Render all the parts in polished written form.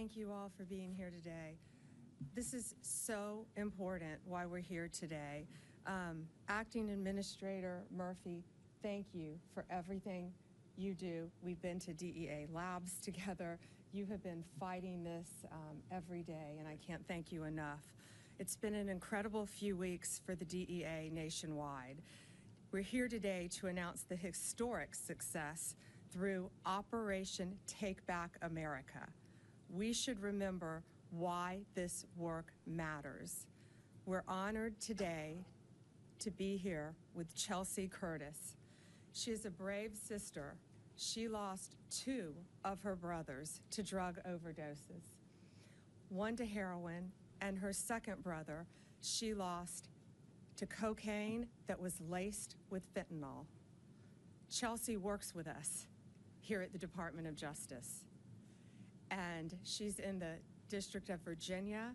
thank you all for being here today. This is so important why we're here today. Acting Administrator Murphy, thank you for everything you do. We've been to DEA labs together. You have been fighting this every day, and I can't thank you enough. It's been an incredible few weeks for the DEA nationwide. We're here today to announce the historic success through Operation Take Back America. We should remember why this work matters. We're honored today to be here with Chelsea Curtis. She is a brave sister. She lost 2 of her brothers to drug overdoses, 1 to heroin, and her second brother she lost to cocaine that was laced with fentanyl. Chelsea works with us here at the Department of Justice, and she's in the District of Virginia,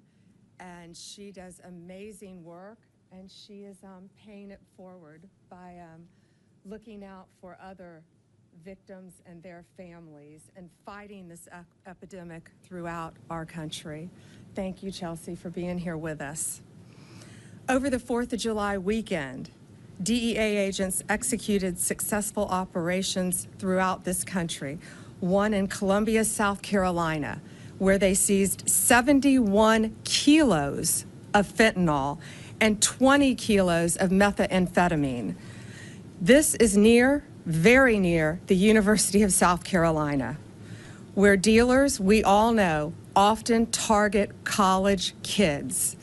and she does amazing work, and she is paying it forward by looking out for other victims and their families and fighting this epidemic throughout our country. Thank you, Chelsea, for being here with us. Over the 4th of July weekend, DEA agents executed successful operations throughout this country. One in Columbia, South Carolina, where they seized 71 kilos of fentanyl and 20 kilos of methamphetamine. This is very near the University of South Carolina, where dealers, we all know, often target college kids.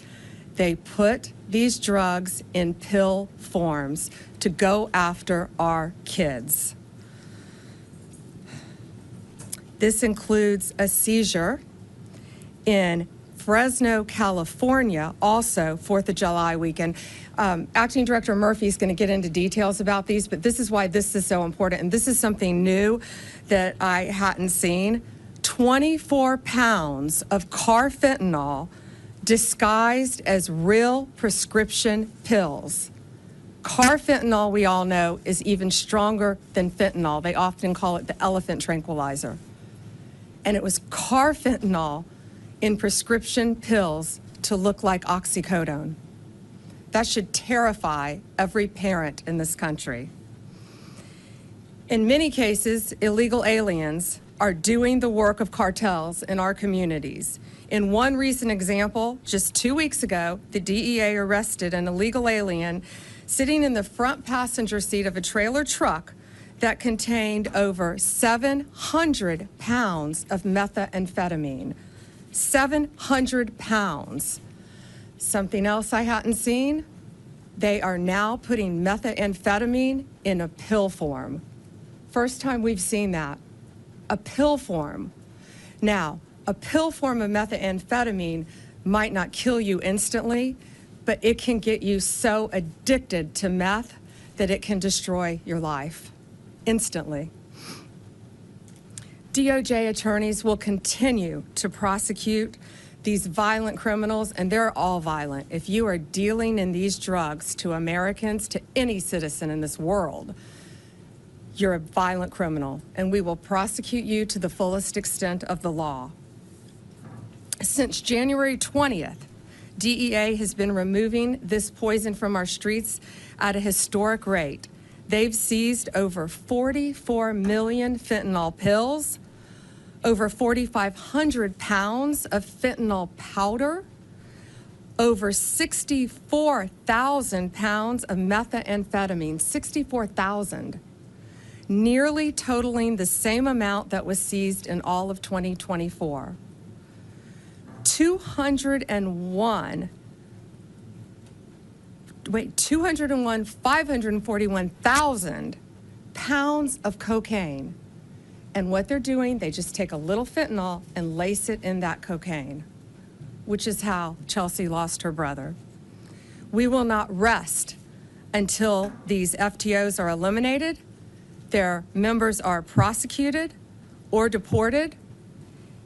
They put these drugs in pill forms to go after our kids. This includes a seizure in Fresno, California, also 4th of July weekend. Acting Director Murphy is going to get into details about these, but this is why this is so important, and this is something new that I hadn't seen. 24 pounds of carfentanil disguised as real prescription pills. Carfentanil, we all know, is even stronger than fentanyl. They often call it the elephant tranquilizer. And it was carfentanil in prescription pills to look like oxycodone. That should terrify every parent in this country. In many cases, illegal aliens are doing the work of cartels in our communities. In one recent example, just 2 weeks ago, the DEA arrested an illegal alien sitting in the front passenger seat of a trailer truck that contained over 700 pounds of methamphetamine. 700 pounds. Something else I hadn't seen, they are now putting methamphetamine in a pill form. First time we've seen that, a pill form. Now, a pill form of methamphetamine might not kill you instantly, but it can get you so addicted to meth that it can destroy your life instantly. DOJ attorneys will continue to prosecute these violent criminals, and they're all violent. If you are dealing in these drugs to Americans, to any citizen in this world, you're a violent criminal, and we will prosecute you to the fullest extent of the law. Since January 20th, DEA has been removing this poison from our streets at a historic rate. They've seized over 44 million fentanyl pills, over 4,500 pounds of fentanyl powder, over 64,000 pounds of methamphetamine, 64,000, nearly totaling the same amount that was seized in all of 2024. 541,000 pounds of cocaine. And what they're doing, they just take a little fentanyl and lace it in that cocaine, which is how Chelsea lost her brother. We will not rest until these FTOs are eliminated, their members are prosecuted or deported,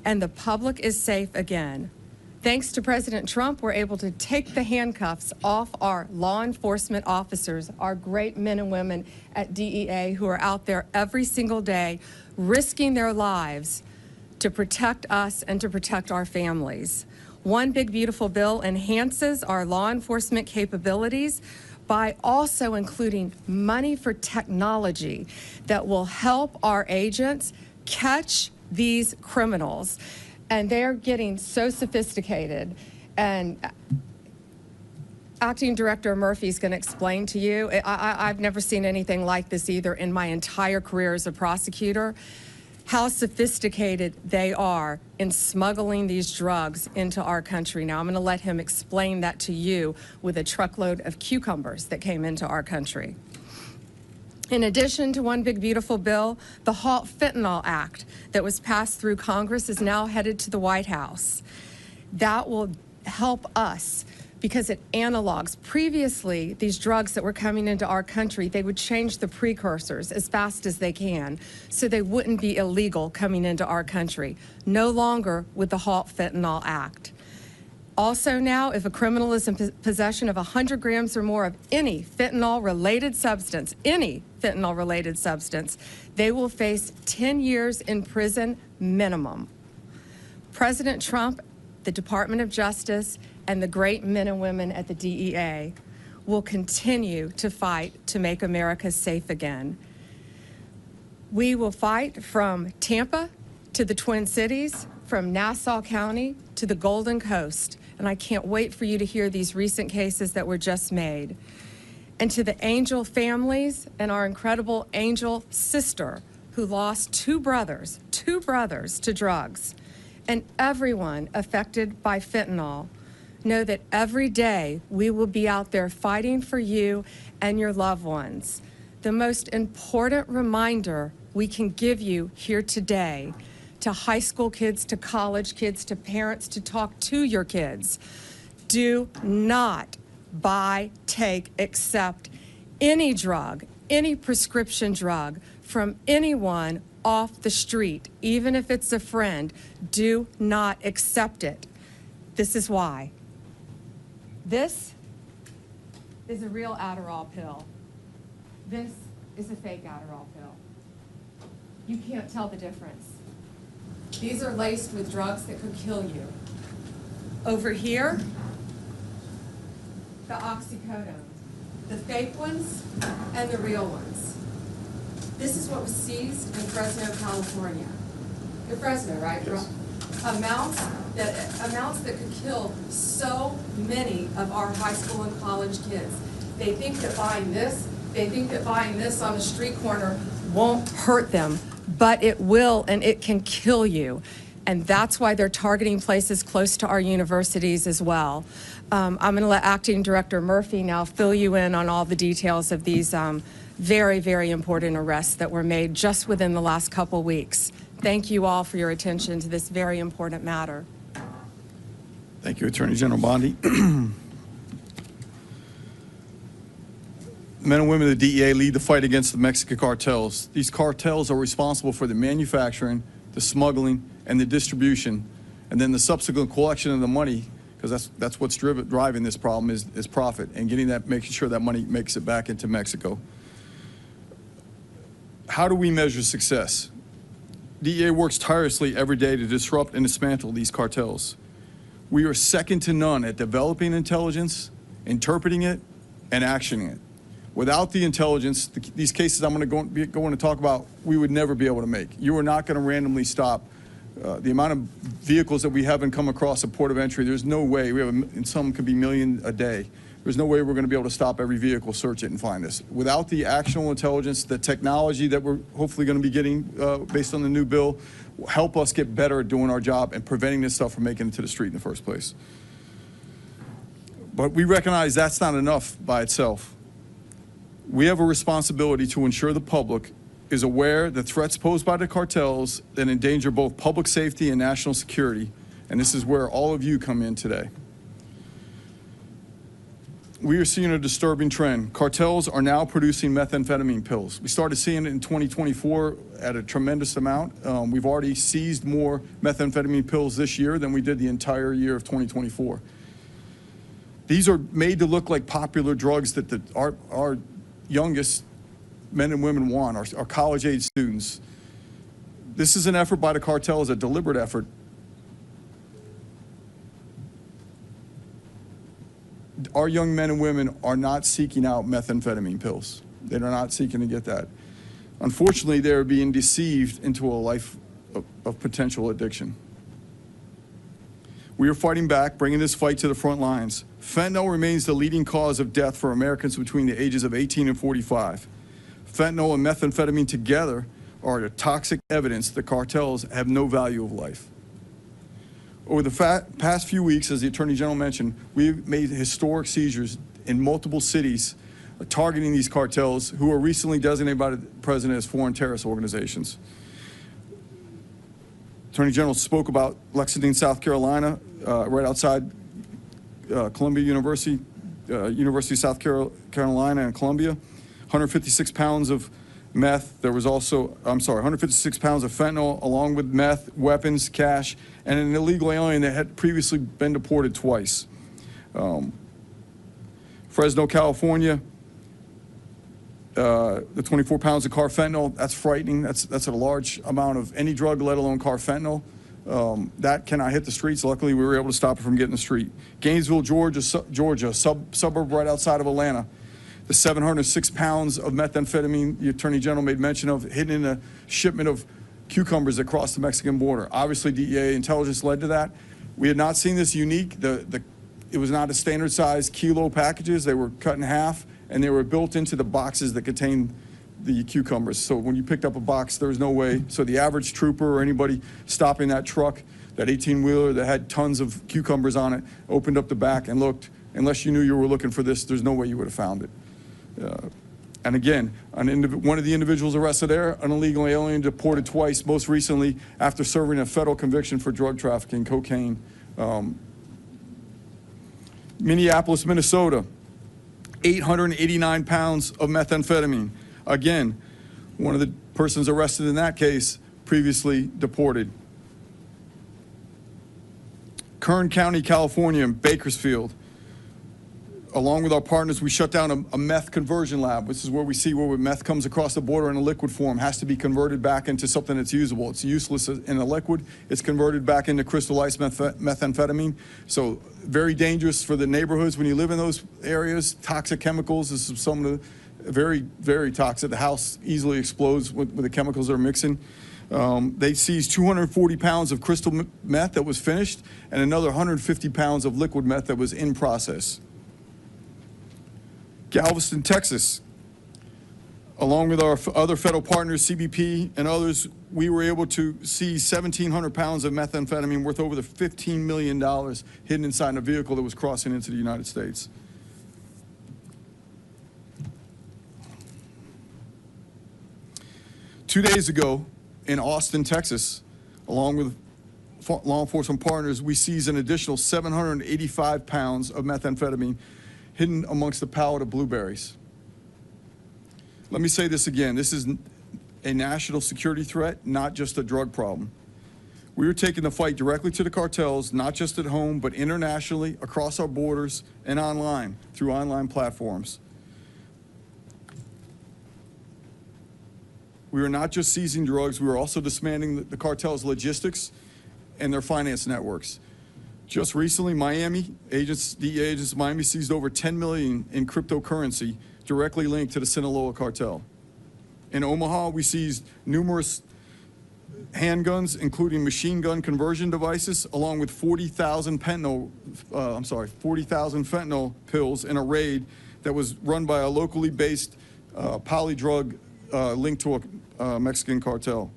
and the public is safe again. Thanks to President Trump, we're able to take the handcuffs off our law enforcement officers, our great men and women at DEA who are out there every single day risking their lives to protect us and to protect our families. One Big Beautiful Bill enhances our law enforcement capabilities by also including money for technology that will help our agents catch these criminals. And they're getting so sophisticated. And Acting Director Murphy is going to explain to you. I've never seen anything like this either in my entire career as a prosecutor, how sophisticated they are in smuggling these drugs into our country. Now, I'm going to let him explain that to you with a truckload of cucumbers that came into our country. In addition to One Big Beautiful Bill, the Halt Fentanyl Act that was passed through Congress is now headed to the White House. That will help us because it analogs. Previously, these drugs that were coming into our country, they would change the precursors as fast as they can so they wouldn't be illegal coming into our country. No longer with the Halt Fentanyl Act. Also now, if a criminal is in possession of 100 grams or more of any fentanyl-related substance, they will face 10 years in prison minimum. President Trump, the Department of Justice, and the great men and women at the DEA will continue to fight to make America safe again. We will fight from Tampa to the Twin Cities, from Nassau County to the Golden Coast, and I can't wait for you to hear these recent cases that were just made. And to the Angel families and our incredible Angel sister who lost two brothers to drugs, and everyone affected by fentanyl, know that every day we will be out there fighting for you and your loved ones. The most important reminder we can give you here today, to high school kids, to college kids, to parents, to talk to your kids: do not buy, take, accept any drug, any prescription drug from anyone off the street, even if it's a friend. Do not accept it. This is why. This is a real Adderall pill. This is a fake Adderall pill. You can't tell the difference. These are laced with drugs that could kill you. Over here, the oxycodone, the fake ones and the real ones. This is what was seized in Fresno, California. In Fresno, right? Yes. Amounts that could kill so many of our high school and college kids. They think that buying this on a street corner won't hurt them, but it will, and it can kill you. And that's why they're targeting places close to our universities as well. I'm going to let Acting Director Murphy now fill you in on all the details of these very, very important arrests that were made just within the last couple weeks. Thank you all for your attention to this very important matter. Thank you, Attorney General Bondi. Men and women of the DEA lead the fight against the Mexican cartels. These cartels are responsible for the manufacturing, the smuggling, and the distribution, and then the subsequent collection of the money, because that's what's driving this problem is profit, and making sure that money makes it back into Mexico. How do we measure success? DEA works tirelessly every day to disrupt and dismantle these cartels. We are second to none at developing intelligence, interpreting it, and actioning it. Without the intelligence, these cases I'm going to talk about, we would never be able to make. You are not going to randomly stop the amount of vehicles that we haven't come across a port of entry. There's no way. We have, and some could be million a day. There's no way we're going to be able to stop every vehicle, search it, and find this. Without the actionable intelligence, the technology that we're hopefully going to be getting based on the new bill will help us get better at doing our job and preventing this stuff from making it to the street in the first place. But we recognize that's not enough by itself. We have a responsibility to ensure the public is aware that threats posed by the cartels that endanger both public safety and national security, and this is where all of you come in today. We are seeing a disturbing trend. Cartels are now producing methamphetamine pills. We started seeing it in 2024 at a tremendous amount. We've already seized more methamphetamine pills this year than we did the entire year of 2024. These are made to look like popular drugs that our youngest men and women want, our college-age students. This is an effort by the cartels, a deliberate effort. Our young men and women are not seeking out methamphetamine pills. They're not seeking to get that. Unfortunately, they're being deceived into a life of potential addiction. We are fighting back, bringing this fight to the front lines. Fentanyl remains the leading cause of death for Americans between the ages of 18 and 45. Fentanyl and methamphetamine together are the toxic evidence that cartels have no value of life. Over the past few weeks, as the Attorney General mentioned, we've made historic seizures in multiple cities targeting these cartels who were recently designated by the President as foreign terrorist organizations. Attorney General spoke about Lexington, South Carolina, right outside Columbia University, University of South Carolina and Columbia, 156 pounds of meth. There was also, 156 pounds of fentanyl, along with meth, weapons, cash, and an illegal alien that had previously been deported twice. Fresno, California, the 24 pounds of carfentanyl, that's frightening. That's a large amount of any drug, let alone carfentanyl. That cannot hit the streets. Luckily, we were able to stop it from getting the street. Gainesville, Georgia, suburb right outside of Atlanta. The 706 pounds of methamphetamine the Attorney General made mention of hidden in a shipment of cucumbers that crossed the Mexican border. Obviously, DEA intelligence led to that. We had not seen this unique. It was not a standard size kilo packages. They were cut in half, and they were built into the boxes that contained the cucumbers. So when you picked up a box, there was no way. So the average trooper or anybody stopping that truck, that 18-wheeler that had tons of cucumbers on it, opened up the back and looked. Unless you knew you were looking for this, there's no way you would have found it. And again, one of the individuals arrested there, an illegal alien deported twice, most recently after serving a federal conviction for drug trafficking, cocaine. Minneapolis, Minnesota, 889 pounds of methamphetamine. Again, one of the persons arrested in that case previously deported. Kern County, California, in Bakersfield. Along with our partners, we shut down a meth conversion lab. This is where we see where meth comes across the border in a liquid form, has to be converted back into something that's usable. It's useless in a liquid. It's converted back into crystallized methamphetamine. So very dangerous for the neighborhoods when you live in those areas. Toxic chemicals. This is some of the very, very toxic. The house easily explodes with the chemicals they're mixing. They seized 240 pounds of crystal meth that was finished and another 150 pounds of liquid meth that was in process. Galveston, Texas, along with our other federal partners, CBP and others, we were able to seize 1,700 pounds of methamphetamine worth over the $15 million hidden inside a vehicle that was crossing into the United States. Two days ago in Austin, Texas, along with law enforcement partners, we seized an additional 785 pounds of methamphetamine hidden amongst the pallet of blueberries. Let me say this again. This is a national security threat, not just a drug problem. We are taking the fight directly to the cartels, not just at home, but internationally, across our borders, and online, through online platforms. We are not just seizing drugs, we are also dismantling the cartels' logistics and their finance networks. Just recently, DEA agents in Miami seized over 10 million in cryptocurrency directly linked to the Sinaloa cartel. In Omaha, we seized numerous handguns, including machine gun conversion devices, along with 40,000 fentanyl pills in a raid that was run by a locally based polydrug linked to a Mexican cartel.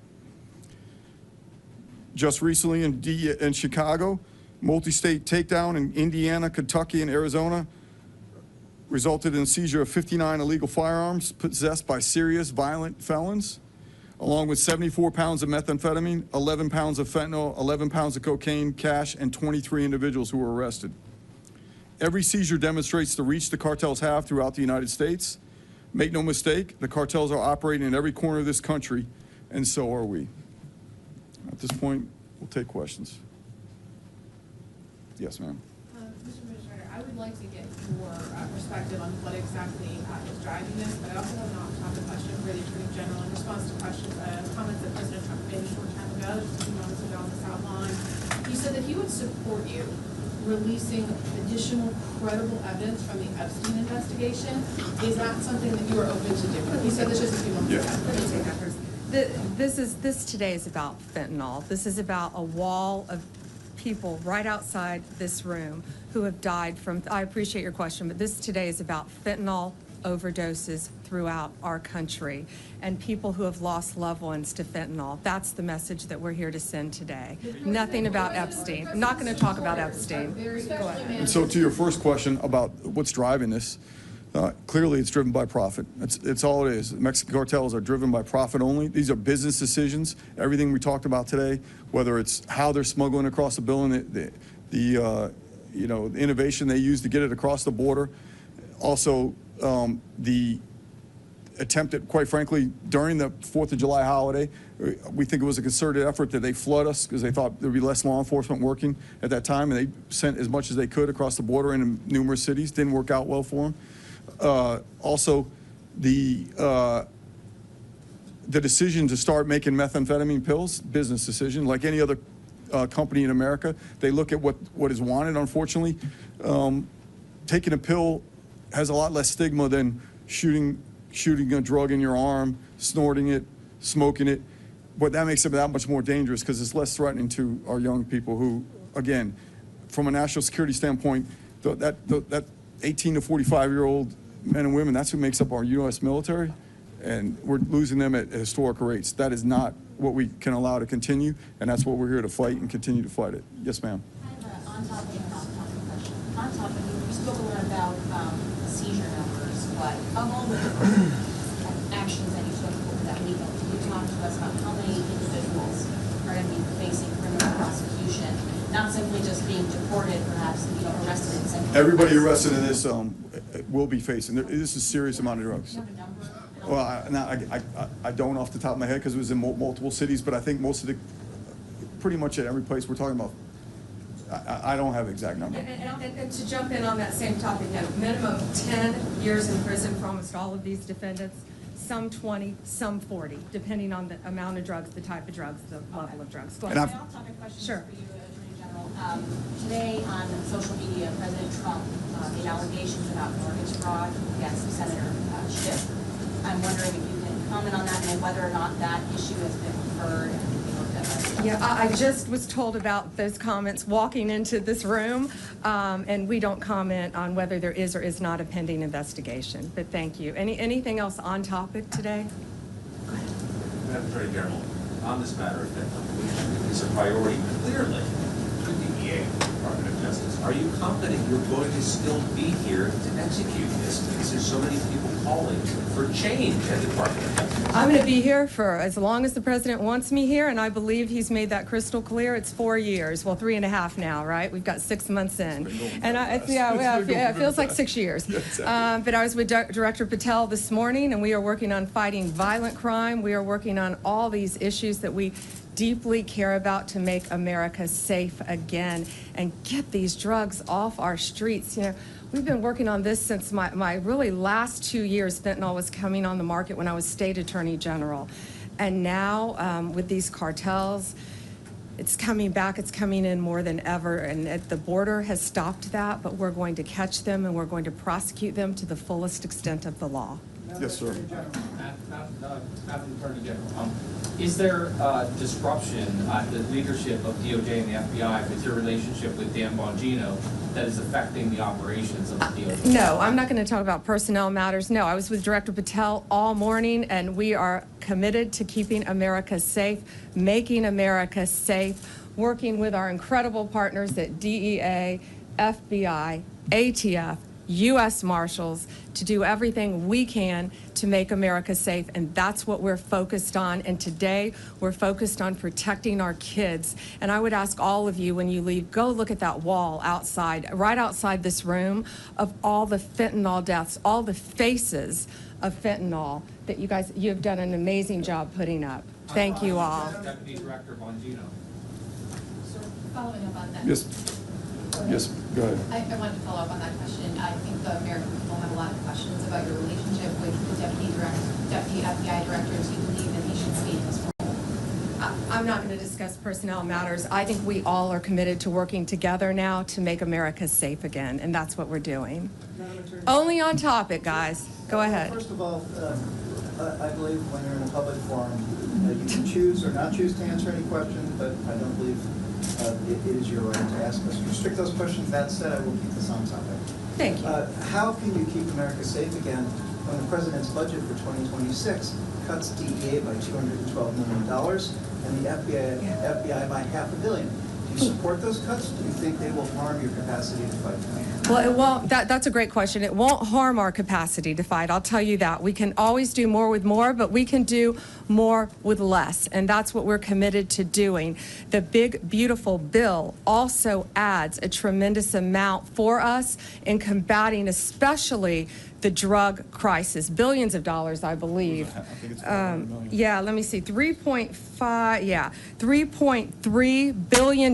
Just recently in Chicago, multi-state takedown in Indiana, Kentucky, and Arizona resulted in the seizure of 59 illegal firearms possessed by serious violent felons, along with 74 pounds of methamphetamine, 11 pounds of fentanyl, 11 pounds of cocaine, cash, and 23 individuals who were arrested. Every seizure demonstrates the reach the cartels have throughout the United States. Make no mistake, the cartels are operating in every corner of this country, and so are we. At this point, we'll take questions. Yes, ma'am. Mr. Administrator, I would like to get your perspective on what exactly is driving this, but I also have an off-topic question for the Attorney General in response to questions, comments that President Trump made a short time ago, just a few moments ago on the South Lawn. He said that he would support you releasing additional credible evidence from the Epstein investigation. Is that something that you are open to doing? He said this just a few moments ago. Let me take that first. This today is about fentanyl. This is about a wall of people right outside this room who have died from, I appreciate your question, but this today is about fentanyl overdoses throughout our country and people who have lost loved ones to fentanyl. That's the message that we're here to send today. Nothing about Epstein. I'm not going to talk about Epstein. Go ahead. And so to your first question about what's driving this, clearly it's driven by profit. It's all it is. Mexican cartels are driven by profit only. These are business decisions. Everything we talked about today, whether it's how they're smuggling across the bill and the innovation they use to get it across the border, also the attempt at, quite frankly, during the 4th of July holiday, we think it was a concerted effort that they flood us because they thought there'd be less law enforcement working at that time, and they sent as much as they could across the border into numerous cities. Didn't work out well for them. Also, the decision to start making methamphetamine pills, business decision, like any other company in America. They look at what is wanted, unfortunately. Taking a pill has a lot less stigma than shooting a drug in your arm, snorting it, smoking it. But that makes it that much more dangerous because it's less threatening to our young people who, again, from a national security standpoint, that 18 to 45-year-old men and women, that's who makes up our U.S. military, and we're losing them at historic rates. That is not what we can allow to continue, and that's what we're here to fight and continue to fight it. Yes, ma'am. I have an on-topic and off-topic question. On-topic, we spoke a lot about seizure numbers, but among the actions that you took over that weekend, can you talk to us about how many individuals are going to be facing criminal prosecution, not simply just being deported, perhaps, arrested and sent to Everybody arrested in this will be facing. This is a serious amount of drugs. Do you have a number? Well, I don't off the top of my head because it was in multiple cities, but I think most of pretty much at every place we're talking about, I don't have the exact number. And to jump in on that same topic, minimum 10 years in prison for almost all of these defendants, some 20, some 40, depending on the amount of drugs, the type of drugs, the level of drugs. Go ahead. My off-topic question Sure. is for you, Attorney General. Today on social media, President Trump made allegations about mortgage fraud against Senator Schiff. I'm wondering if you can comment on that and whether or not that issue has been heard and looked at. Yeah, I just was told about those comments walking into this room, and we don't comment on whether there is or is not a pending investigation. But thank you. Anything else on topic today? Madam Attorney General, on this matter of fentanyl, which is a priority clearly to the DEA, Department of Justice, are you confident you're going to still be here to execute this because there's so many people calling for change at the Department of Justice? I'm going to be here for as long as the president wants me here, and I believe he's made that crystal clear. It's 4 years, well, 3.5 now, right? We've got 6 months in, and it feels like 6 years. But I was with Director Patel this morning, and we are working on fighting violent crime. We are working on all these issues that we deeply care about to make America safe again and get these drugs off our streets. We've been working on this since my really last 2 years. Fentanyl was coming on the market when I was State Attorney General. And now with these cartels, it's coming back, it's coming in more than ever. And the border has stopped that, but we're going to catch them and we're going to prosecute them to the fullest extent of the law. Yes, sir. Madam Attorney General, is there disruption at the leadership of DOJ and the FBI with your relationship with Dan Bongino that is affecting the operations of the DOJ? No, I'm not going to talk about personnel matters. No, I was with Director Patel all morning, and we are committed to keeping America safe, making America safe, working with our incredible partners at DEA, FBI, ATF, U.S. Marshals, to do everything we can to make America safe, and that's what we're focused on. And today, we're focused on protecting our kids. And I would ask all of you, when you leave, go look at that wall outside, right outside this room, of all the fentanyl deaths, all the faces of fentanyl that you have done an amazing job putting up. Thank you all. Deputy Director Bongino. So following up on that. Yes. Yes, go ahead. I wanted to follow up on that question. I think the American people have a lot of questions about your relationship with the Deputy FBI Director. Do you believe that he should stay in this role? I'm not going to discuss personnel matters. I think we all are committed to working together now to make America safe again, and that's what we're doing. Only on topic, guys. Go ahead. First of all, I believe when you're in a public forum, you can choose or not choose to answer any question, but I don't believe it is your right to ask us. Restrict those questions. That said, I will keep this on topic. Thank you. How can you keep America safe again when the president's budget for 2026 cuts DEA by $212 million and the FBI by $500 million? Do you support those cuts? Do you think they will harm your capacity to fight crime? Well, it won't. That's a great question. It won't harm our capacity to fight. I'll tell you that. We can always do more with more, but we can do more with less, and that's what we're committed to doing. The big, beautiful bill also adds a tremendous amount for us in combating especially the drug crisis, billions of dollars, I believe. I think it's $500 million. Yeah, let me see, $3.3 billion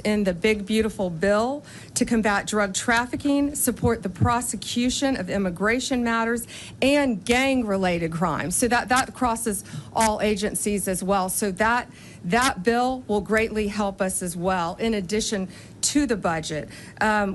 in the big, beautiful bill to combat drug trafficking, support the prosecution of immigration matters, and gang-related crimes. So that crosses all agencies as well. So that bill will greatly help us as well, in addition to the budget.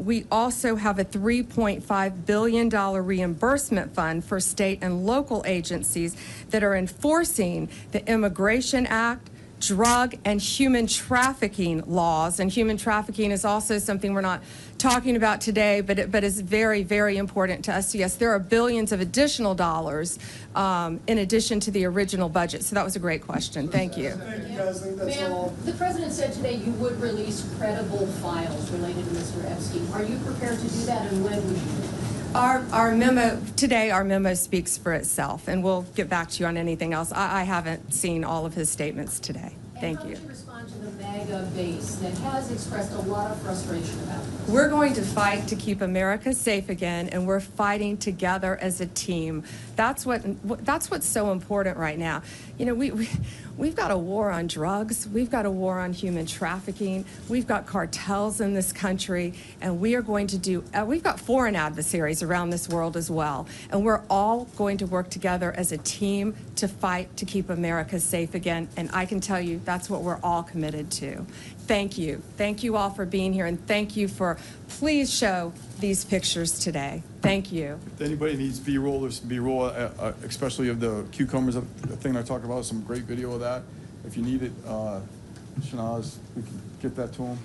We also have a $3.5 billion reimbursement fund for state and local agencies that are enforcing the Immigration Act, drug and human trafficking laws. And human trafficking is also something we're not talking about today, but is very, very important to us. Yes, there are billions of additional dollars in addition to the original budget. So that was a great question. Thank you. Thank you, guys. I think that's Ma'am, all. the president said today you would release credible files related to Mr. Epstein. Are you prepared to do that, and when would you do that? Our memo today, our memo speaks for itself, and we'll get back to you on anything else. I haven't seen all of his statements today. Thank you. And how would you respond to the MAGA base that has expressed a lot of frustration about this? We're going to fight to keep America safe again, and we're fighting together as a team. That's what's so important right now. You know, we've got a war on drugs. We've got a war on human trafficking. We've got cartels in this country, and we are going to do, we've got foreign adversaries around this world as well. And we're all going to work together as a team to fight to keep America safe again. And I can tell you that's what we're all committed to. Thank you. Thank you all for being here, and thank you for, please show these pictures today. Thank you. If anybody needs B-roll, there's B-roll, especially of the cucumbers, the thing I talked about, some great video of that. If you need it, Shanaz, we can get that to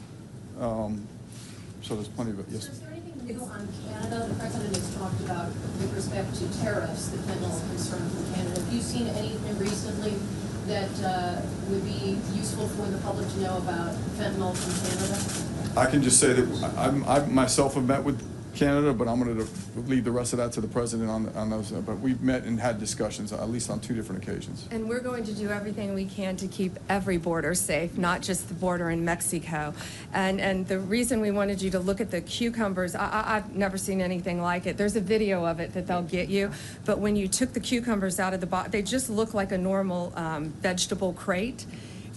them. So there's plenty of it, yes. So is there anything new on Canada? The president has talked about with respect to tariffs, the fentanyl concern from Canada. Have you seen anything recently that would be useful for the public to know about fentanyl from Canada? I can just say that I myself have met with Canada, but I'm going to leave the rest of that to the president on those. But we've met and had discussions, at least on 2 different occasions. And we're going to do everything we can to keep every border safe, not just the border in Mexico. And the reason we wanted you to look at the cucumbers, I've never seen anything like it. There's a video of it that they'll get you. But when you took the cucumbers out of the box, they just look like a normal vegetable crate.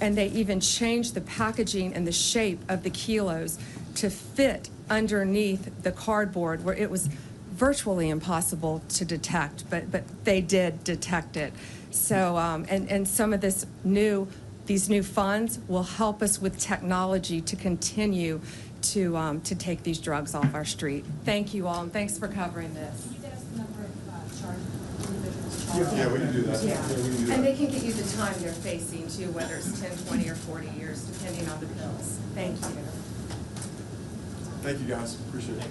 And they even changed the packaging and the shape of the kilos to fit underneath the cardboard, where it was virtually impossible to detect, but they did detect it. So, and some of these new funds will help us with technology to continue to take these drugs off our street. Thank you all, and thanks for covering this. Can you get us the number of charged individuals charged? Yeah, we can do that. Yeah, we can do that. and they can get you the time they're facing too, whether it's 10, 20, or 40 years, depending on the bills. Thank you. Thank you, guys. Appreciate it.